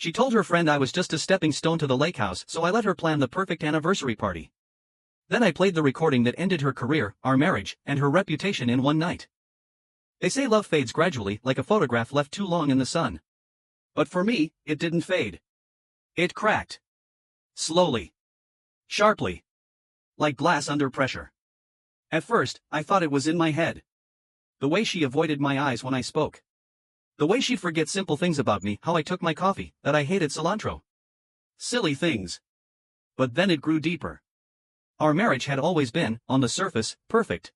She told her friend I was just a stepping stone to the lake house, so I let her plan the perfect anniversary party. Then I played the recording that ended her career, our marriage, and her reputation in one night. They say love fades gradually, like a photograph left too long in the sun. But for me, it didn't fade. It cracked. Slowly. Sharply. Like glass under pressure. At first, I thought it was in my head. The way she avoided my eyes when I spoke. The way she'd forget simple things about me, how I took my coffee, that I hated cilantro. Silly things. But then it grew deeper. Our marriage had always been, on the surface, perfect.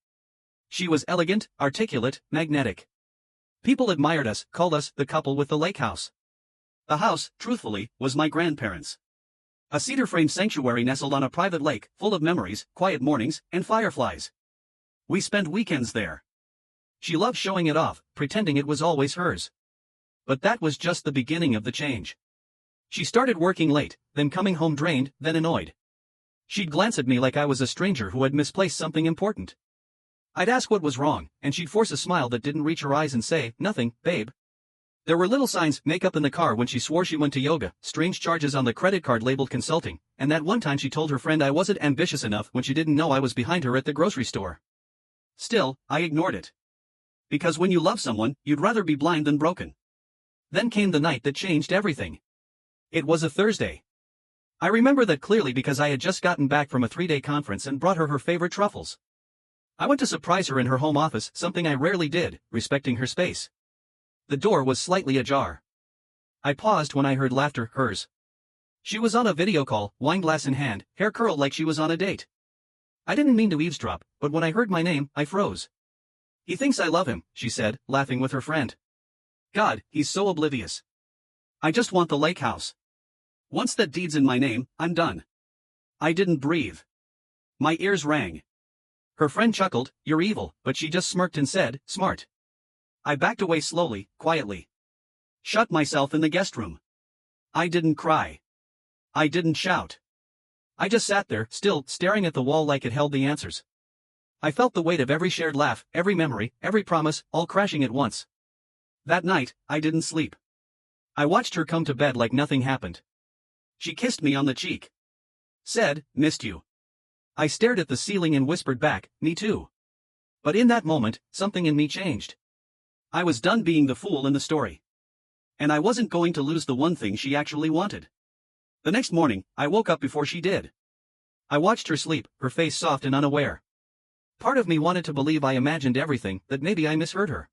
She was elegant, articulate, magnetic. People admired us, called us the couple with the lake house. The house, truthfully, was my grandparents'. A cedar-framed sanctuary nestled on a private lake, full of memories, quiet mornings, and fireflies. We spent weekends there. She loved showing it off, pretending it was always hers. But that was just the beginning of the change. She started working late, then coming home drained, then annoyed. She'd glance at me like I was a stranger who had misplaced something important. I'd ask what was wrong, and she'd force a smile that didn't reach her eyes and say, "Nothing, babe." There were little signs, makeup in the car when she swore she went to yoga, strange charges on the credit card labeled consulting, and that one time she told her friend I wasn't ambitious enough when she didn't know I was behind her at the grocery store. Still, I ignored it. Because when you love someone, you'd rather be blind than broken. Then came the night that changed everything. It was a Thursday. I remember that clearly because I had just gotten back from a 3-day conference and brought her favorite truffles. I went to surprise her in her home office, something I rarely did, respecting her space. The door was slightly ajar. I paused when I heard laughter, hers. She was on a video call, wineglass in hand, hair curled like she was on a date. I didn't mean to eavesdrop, but when I heard my name, I froze. "He thinks I love him," she said, laughing with her friend. "God, he's so oblivious. I just want the lake house. Once that deed's in my name, I'm done." I didn't breathe. My ears rang. Her friend chuckled, "You're evil," but she just smirked and said, "Smart." I backed away slowly, quietly. Shut myself in the guest room. I didn't cry. I didn't shout. I just sat there, still, staring at the wall like it held the answers. I felt the weight of every shared laugh, every memory, every promise, all crashing at once. That night, I didn't sleep. I watched her come to bed like nothing happened. She kissed me on the cheek. Said, "Missed you." I stared at the ceiling and whispered back, "Me too." But in that moment, something in me changed. I was done being the fool in the story. And I wasn't going to lose the one thing she actually wanted. The next morning, I woke up before she did. I watched her sleep, her face soft and unaware. Part of me wanted to believe I imagined everything, that maybe I misheard her.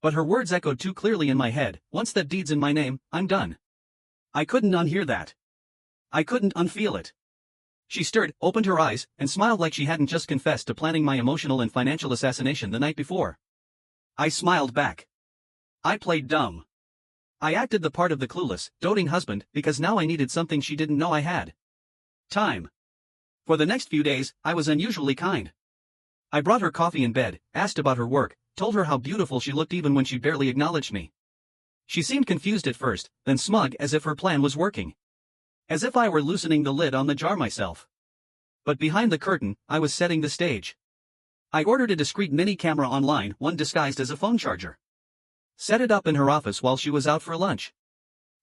But her words echoed too clearly in my head, "Once that deed's in my name, I'm done." I couldn't unhear that. I couldn't unfeel it. She stirred, opened her eyes, and smiled like she hadn't just confessed to planning my emotional and financial assassination the night before. I smiled back. I played dumb. I acted the part of the clueless, doting husband, because now I needed something she didn't know I had. Time. For the next few days, I was unusually kind. I brought her coffee in bed, asked about her work, told her how beautiful she looked even when she barely acknowledged me. She seemed confused at first, then smug as if her plan was working. As if I were loosening the lid on the jar myself. But behind the curtain, I was setting the stage. I ordered a discreet mini camera online, one disguised as a phone charger. Set it up in her office while she was out for lunch.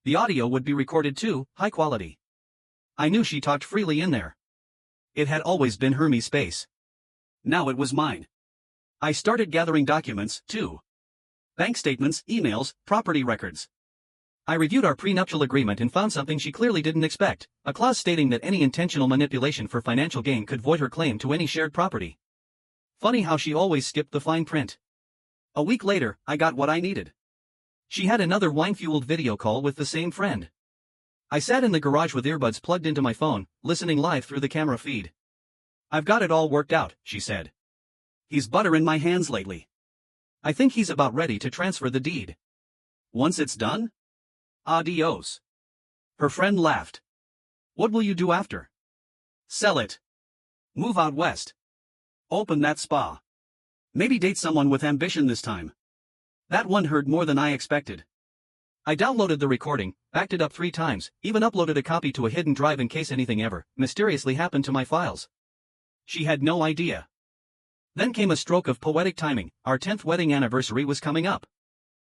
The audio would be recorded too, high quality. I knew she talked freely in there. It had always been her me space. Now it was mine. I started gathering documents, too. Bank statements, emails, property records. I reviewed our prenuptial agreement and found something she clearly didn't expect, a clause stating that any intentional manipulation for financial gain could void her claim to any shared property. Funny how she always skipped the fine print. A week later, I got what I needed. She had another wine-fueled video call with the same friend. I sat in the garage with earbuds plugged into my phone, listening live through the camera feed. "I've got it all worked out," she said. "He's butter in my hands lately. I think he's about ready to transfer the deed. Once it's done? Adios." Her friend laughed. "What will you do after?" "Sell it. Move out west. Open that spa. Maybe date someone with ambition this time." That one heard more than I expected. I downloaded the recording, backed it up 3 times, even uploaded a copy to a hidden drive in case anything ever mysteriously happened to my files. She had no idea. Then came a stroke of poetic timing. Our 10th wedding anniversary was coming up.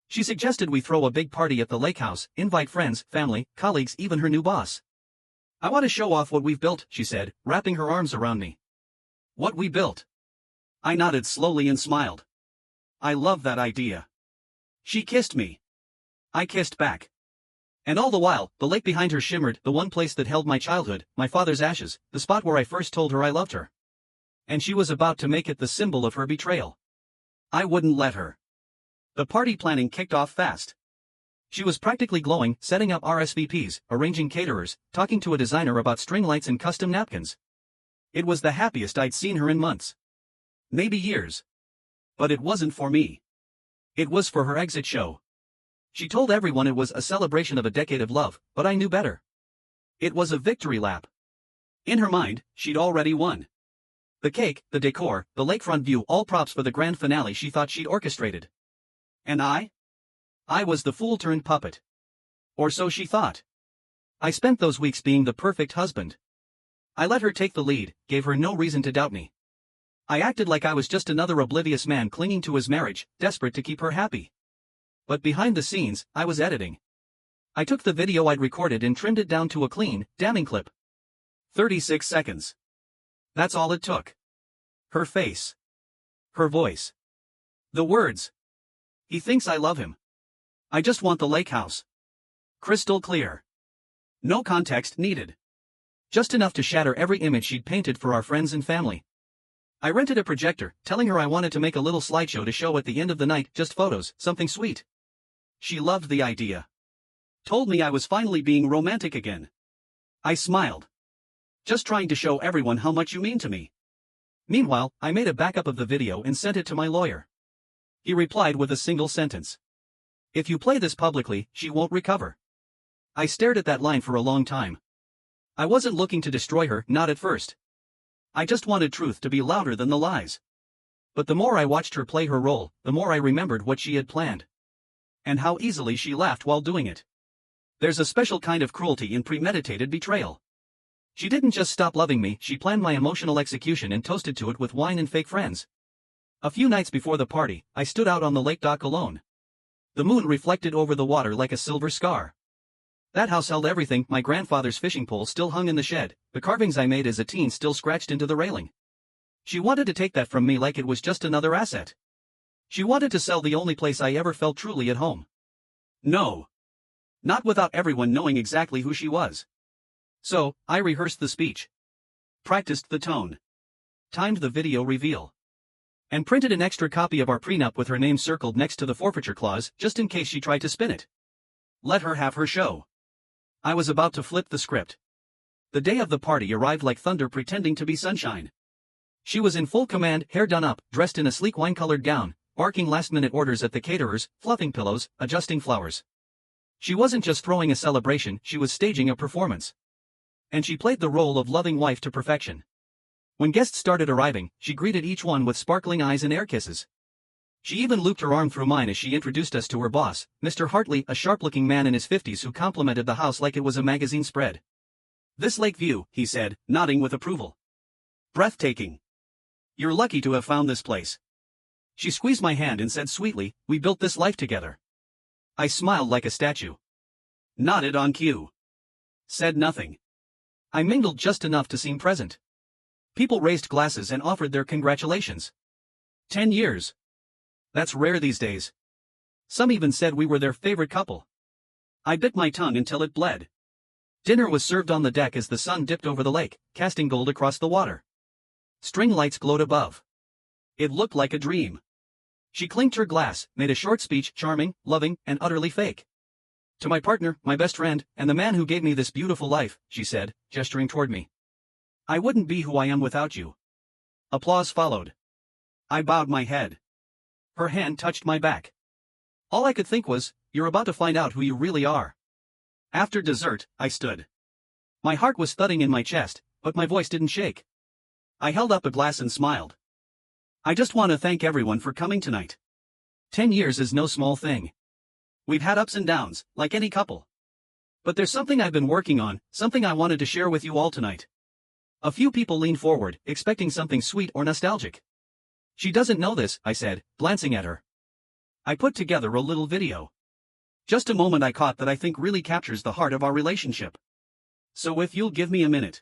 She suggested we throw a big party at the lake house, invite friends, family, colleagues, even her new boss. I want to show off what we've built, she said, wrapping her arms around me. What we built? I nodded slowly and smiled. I love that idea. She kissed me. I kissed back. And all the while, the lake behind her shimmered, the one place that held my childhood, my father's ashes, the spot where I first told her I loved her. And she was about to make it the symbol of her betrayal. I wouldn't let her. The party planning kicked off fast. She was practically glowing, setting up RSVPs, arranging caterers, talking to a designer about string lights and custom napkins. It was the happiest I'd seen her in months. Maybe years. But it wasn't for me. It was for her exit show. She told everyone it was a celebration of a decade of love, but I knew better. It was a victory lap. In her mind, she'd already won. The cake, the decor, the lakefront view, all props for the grand finale she thought she'd orchestrated. And I was the fool-turned-puppet. Or so she thought. I spent those weeks being the perfect husband. I let her take the lead, gave her no reason to doubt me. I acted like I was just another oblivious man clinging to his marriage, desperate to keep her happy. But behind the scenes, I was editing. I took the video I'd recorded and trimmed it down to a clean, damning clip. 36 seconds. That's all it took. Her face. Her voice. The words. He thinks I love him. I just want the lake house. Crystal clear. No context needed. Just enough to shatter every image she'd painted for our friends and family. I rented a projector, telling her I wanted to make a little slideshow to show at the end of the night, just photos, something sweet. She loved the idea. Told me I was finally being romantic again. I smiled. Just trying to show everyone how much you mean to me. Meanwhile, I made a backup of the video and sent it to my lawyer. He replied with a single sentence. If you play this publicly, she won't recover. I stared at that line for a long time. I wasn't looking to destroy her, not at first. I just wanted truth to be louder than the lies. But the more I watched her play her role, the more I remembered what she had planned. And how easily she laughed while doing it. There's a special kind of cruelty in premeditated betrayal. She didn't just stop loving me, she planned my emotional execution and toasted to it with wine and fake friends. A few nights before the party, I stood out on the lake dock alone. The moon reflected over the water like a silver scar. That house held everything, my grandfather's fishing pole still hung in the shed, the carvings I made as a teen still scratched into the railing. She wanted to take that from me like it was just another asset. She wanted to sell the only place I ever felt truly at home. No. Not without everyone knowing exactly who she was. So, I rehearsed the speech. Practiced the tone. Timed the video reveal. And printed an extra copy of our prenup with her name circled next to the forfeiture clause, just in case she tried to spin it. Let her have her show. I was about to flip the script. The day of the party arrived like thunder pretending to be sunshine. She was in full command, hair done up, dressed in a sleek wine-colored gown, barking last-minute orders at the caterers, fluffing pillows, adjusting flowers. She wasn't just throwing a celebration, she was staging a performance. And she played the role of loving wife to perfection. When guests started arriving, she greeted each one with sparkling eyes and air kisses. She even looped her arm through mine as she introduced us to her boss, Mr. Hartley, a sharp-looking man in his 50s who complimented the house like it was a magazine spread. This lake view, he said, nodding with approval. Breathtaking. You're lucky to have found this place. She squeezed my hand and said sweetly, we built this life together. I smiled like a statue. Nodded on cue. Said nothing. I mingled just enough to seem present. People raised glasses and offered their congratulations. 10 years. That's rare these days. Some even said we were their favorite couple. I bit my tongue until it bled. Dinner was served on the deck as the sun dipped over the lake, casting gold across the water. String lights glowed above. It looked like a dream. She clinked her glass, made a short speech, charming, loving, and utterly fake. To my partner, my best friend, and the man who gave me this beautiful life, she said, gesturing toward me. I wouldn't be who I am without you. Applause followed. I bowed my head. Her hand touched my back. All I could think was, you're about to find out who you really are. After dessert, I stood. My heart was thudding in my chest, but my voice didn't shake. I held up a glass and smiled. I just want to thank everyone for coming tonight. 10 years is no small thing. We've had ups and downs, like any couple. But there's something I've been working on, something I wanted to share with you all tonight. A few people leaned forward, expecting something sweet or nostalgic. She doesn't know this, I said, glancing at her. I put together a little video. Just a moment I caught that I think really captures the heart of our relationship. So if you'll give me a minute.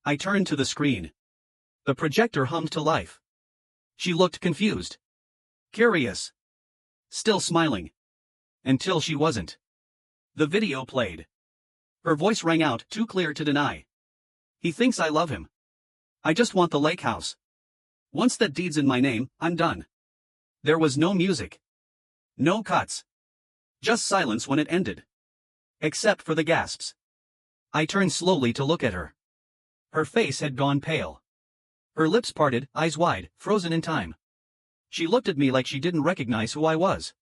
I turned to the screen. The projector hummed to life. She looked confused. Curious. Still smiling. Until she wasn't. The video played. Her voice rang out, too clear to deny. He thinks I love him. I just want the lake house. Once that deed's in my name, I'm done. There was no music. No cuts. Just silence when it ended. Except for the gasps. I turned slowly to look at her. Her face had gone pale. Her lips parted, eyes wide, frozen in time. She looked at me like she didn't recognize who I was.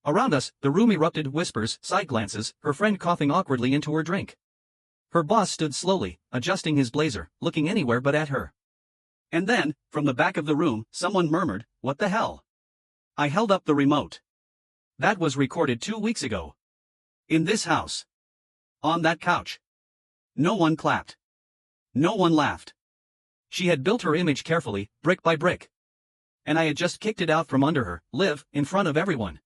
Around us, the room erupted, whispers, side glances, her friend coughing awkwardly into her drink. Her boss stood slowly, adjusting his blazer, looking anywhere but at her. And then, from the back of the room, someone murmured, "What the hell?" I held up the remote. That was recorded 2 weeks ago. In this house. On that couch. No one clapped. No one laughed. She had built her image carefully, brick by brick. And I had just kicked it out from under her, live, in front of everyone.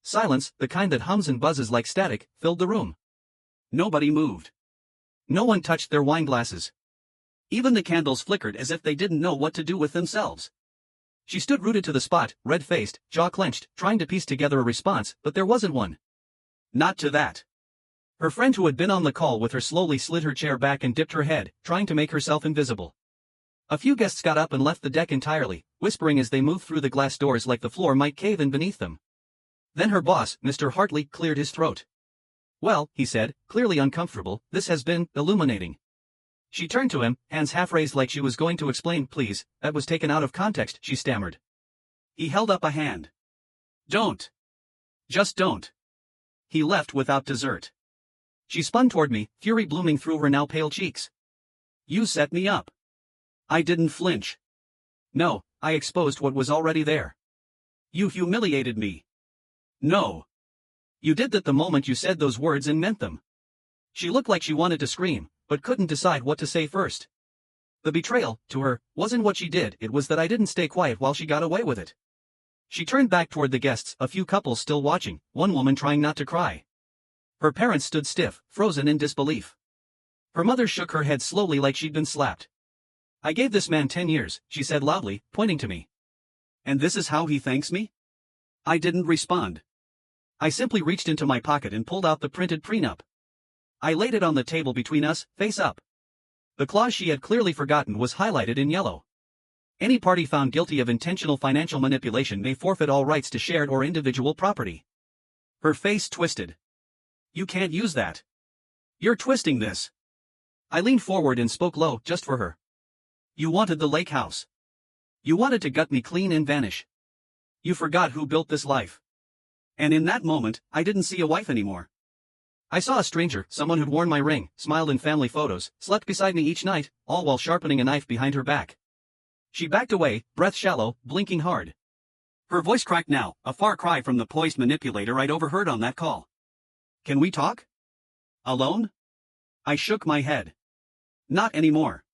Silence, the kind that hums and buzzes like static, filled the room. Nobody moved. No one touched their wine glasses. Even the candles flickered as if they didn't know what to do with themselves. She stood rooted to the spot, red-faced, jaw clenched, trying to piece together a response, but there wasn't one. Not to that. Her friend who had been on the call with her slowly slid her chair back and dipped her head, trying to make herself invisible. A few guests got up and left the deck entirely, whispering as they moved through the glass doors like the floor might cave in beneath them. Then her boss, Mr. Hartley, cleared his throat. "Well," he said, clearly uncomfortable, "this has been illuminating." She turned to him, hands half raised like she was going to explain. "Please, that was taken out of context," she stammered. He held up a hand. "Don't. Just don't." He left without dessert. She spun toward me, fury blooming through her now pale cheeks. "You set me up." I didn't flinch. "No, I exposed what was already there." "You humiliated me." "No. You did that the moment you said those words and meant them." She looked like she wanted to scream, but couldn't decide what to say first. The betrayal, to her, wasn't what she did, it was that I didn't stay quiet while she got away with it. She turned back toward the guests, a few couples still watching, one woman trying not to cry. Her parents stood stiff, frozen in disbelief. Her mother shook her head slowly like she'd been slapped. "I gave this man 10 years, she said loudly, pointing to me. "And this is how he thanks me?" I didn't respond. I simply reached into my pocket and pulled out the printed prenup. I laid it on the table between us, face up. The clause she had clearly forgotten was highlighted in yellow. Any party found guilty of intentional financial manipulation may forfeit all rights to shared or individual property. Her face twisted. "You can't use that. You're twisting this." I leaned forward and spoke low, just for her. "You wanted the lake house. You wanted to gut me clean and vanish. You forgot who built this life." And in that moment, I didn't see a wife anymore. I saw a stranger, someone who'd worn my ring, smiled in family photos, slept beside me each night, all while sharpening a knife behind her back. She backed away, breath shallow, blinking hard. Her voice cracked now, a far cry from the poised manipulator I'd overheard on that call. "Can we talk? Alone?" I shook my head. "Not anymore."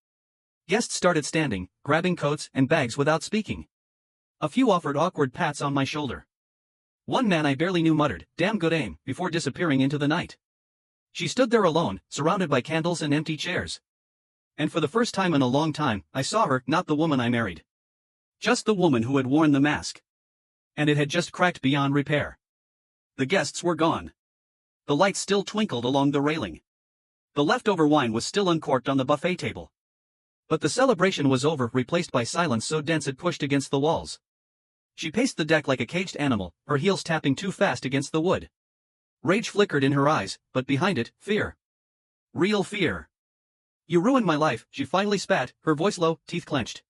Guests started standing, grabbing coats and bags without speaking. A few offered awkward pats on my shoulder. One man I barely knew muttered, "Damn good aim," before disappearing into the night. She stood there alone, surrounded by candles and empty chairs. And for the first time in a long time, I saw her, not the woman I married. Just the woman who had worn the mask. And it had just cracked beyond repair. The guests were gone. The lights still twinkled along the railing. The leftover wine was still uncorked on the buffet table. But the celebration was over, replaced by silence so dense it pushed against the walls. She paced the deck like a caged animal, her heels tapping too fast against the wood. Rage flickered in her eyes, but behind it, fear. Real fear. "You ruined my life," she finally spat, her voice low, teeth clenched.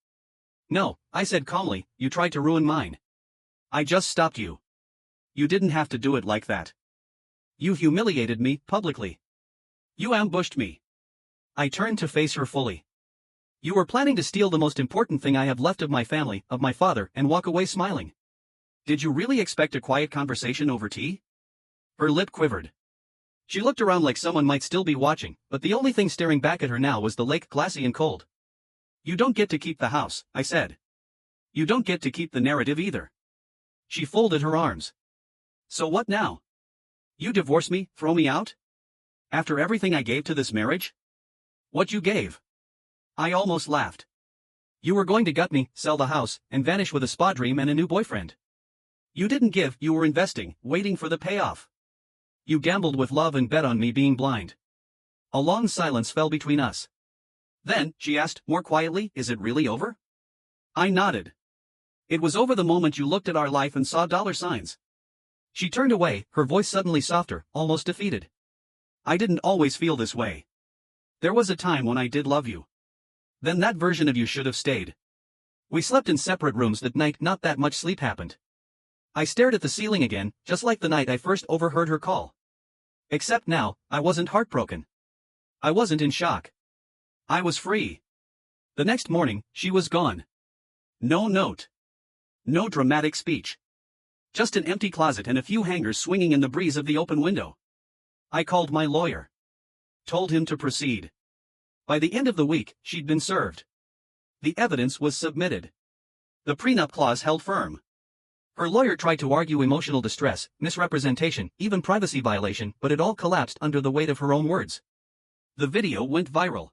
"No," I said calmly, "you tried to ruin mine. I just stopped you. You didn't have to do it like that. You humiliated me, publicly. You ambushed me." I turned to face her fully. "You were planning to steal the most important thing I have left of my family, of my father, and walk away smiling. Did you really expect a quiet conversation over tea?" Her lip quivered. She looked around like someone might still be watching, but the only thing staring back at her now was the lake, glassy and cold. "You don't get to keep the house," I said. "You don't get to keep the narrative either. She folded her arms. So what now? You divorce me, throw me out? After everything I gave to this marriage? What you gave? I almost laughed. You were going to gut me, sell the house, and vanish with a spa dream and a new boyfriend. You didn't give, you were investing, waiting for the payoff. You gambled with love and bet on me being blind. A long silence fell between us. Then, she asked, more quietly, is it really over? I nodded. It was over the moment you looked at our life and saw dollar signs. She turned away, her voice suddenly softer, almost defeated. I didn't always feel this way. There was a time when I did love you. Then that version of you should have stayed. We slept in separate rooms that night, not that much sleep happened. I stared at the ceiling again, just like the night I first overheard her call. Except now, I wasn't heartbroken. I wasn't in shock. I was free. The next morning, she was gone. No note. No dramatic speech. Just an empty closet and a few hangers swinging in the breeze of the open window. I called my lawyer. Told him to proceed. By the end of the week, she'd been served. The evidence was submitted. The prenup clause held firm. Her lawyer tried to argue emotional distress, misrepresentation, even privacy violation, but it all collapsed under the weight of her own words. The video went viral.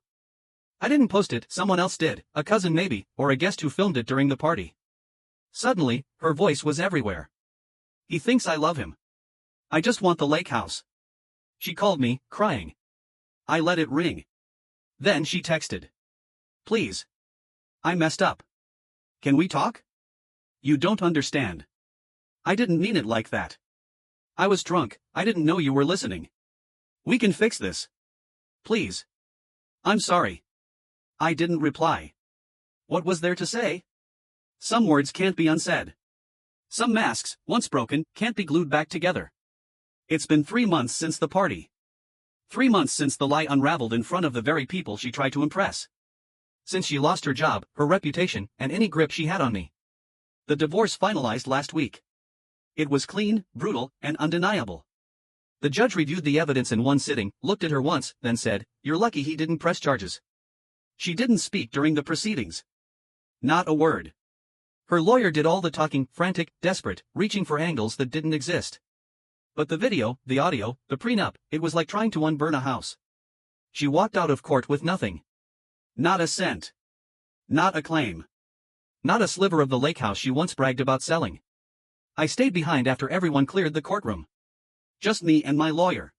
I didn't post it, someone else did, a cousin maybe, or a guest who filmed it during the party. Suddenly, her voice was everywhere. He thinks I love him. I just want the lake house. She called me, crying. I let it ring. Then she texted. Please. I messed up. Can we talk? You don't understand. I didn't mean it like that. I was drunk, I didn't know you were listening. We can fix this. Please. I'm sorry. I didn't reply. What was there to say? Some words can't be unsaid. Some masks, once broken, can't be glued back together. It's been 3 months since the party. 3 months since the lie unraveled in front of the very people she tried to impress. Since she lost her job, her reputation, and any grip she had on me. The divorce finalized last week. It was clean, brutal, and undeniable. The judge reviewed the evidence in one sitting, looked at her once, then said, "You're lucky he didn't press charges." She didn't speak during the proceedings. Not a word. Her lawyer did all the talking, frantic, desperate, reaching for angles that didn't exist. But the video, the audio, the prenup, it was like trying to unburn a house. She walked out of court with nothing. Not a cent. Not a claim. Not a sliver of the lake house she once bragged about selling. I stayed behind after everyone cleared the courtroom. Just me and my lawyer.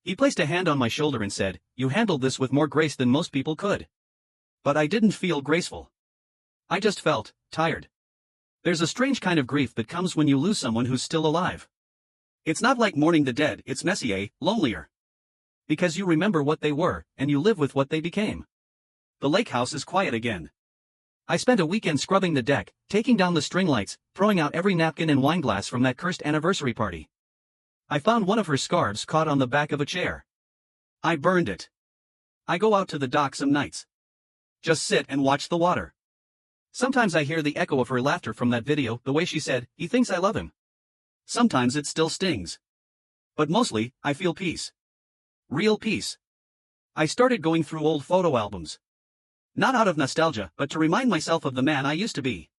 He placed a hand on my shoulder and said, "You handled this with more grace than most people could." But I didn't feel graceful. I just felt tired. There's a strange kind of grief that comes when you lose someone who's still alive. It's not like mourning the dead, it's messier, lonelier. Because you remember what they were, and you live with what they became. The lake house is quiet again. I spent a weekend scrubbing the deck, taking down the string lights, throwing out every napkin and wine glass from that cursed anniversary party. I found one of her scarves caught on the back of a chair. I burned it. I go out to the dock some nights. Just sit and watch the water. Sometimes I hear the echo of her laughter from that video, the way she said, "He thinks I love him." Sometimes it still stings. But mostly, I feel peace. Real peace. I started going through old photo albums. Not out of nostalgia, but to remind myself of the man I used to be.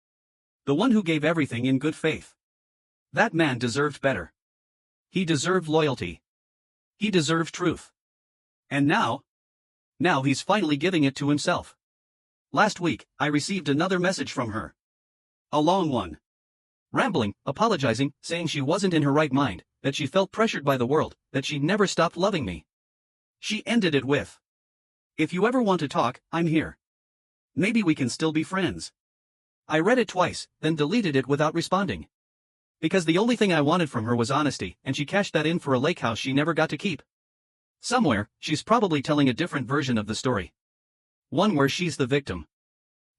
The one who gave everything in good faith. That man deserved better. He deserved loyalty. He deserved truth. And now he's finally giving it to himself. Last week, I received another message from her. A long one. Rambling, apologizing, saying she wasn't in her right mind, that she felt pressured by the world, that she never stopped loving me. She ended it with, "If you ever want to talk, I'm here. Maybe we can still be friends." I read it twice, then deleted it without responding. Because the only thing I wanted from her was honesty, and she cashed that in for a lake house she never got to keep. Somewhere, she's probably telling a different version of the story. One where she's the victim.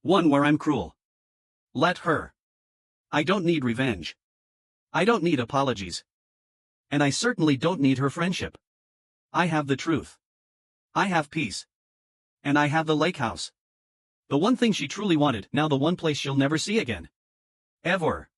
One where I'm cruel. Let her. I don't need revenge. I don't need apologies. And I certainly don't need her friendship. I have the truth. I have peace. And I have the lake house. The one thing she truly wanted, now the one place she'll never see again. Ever.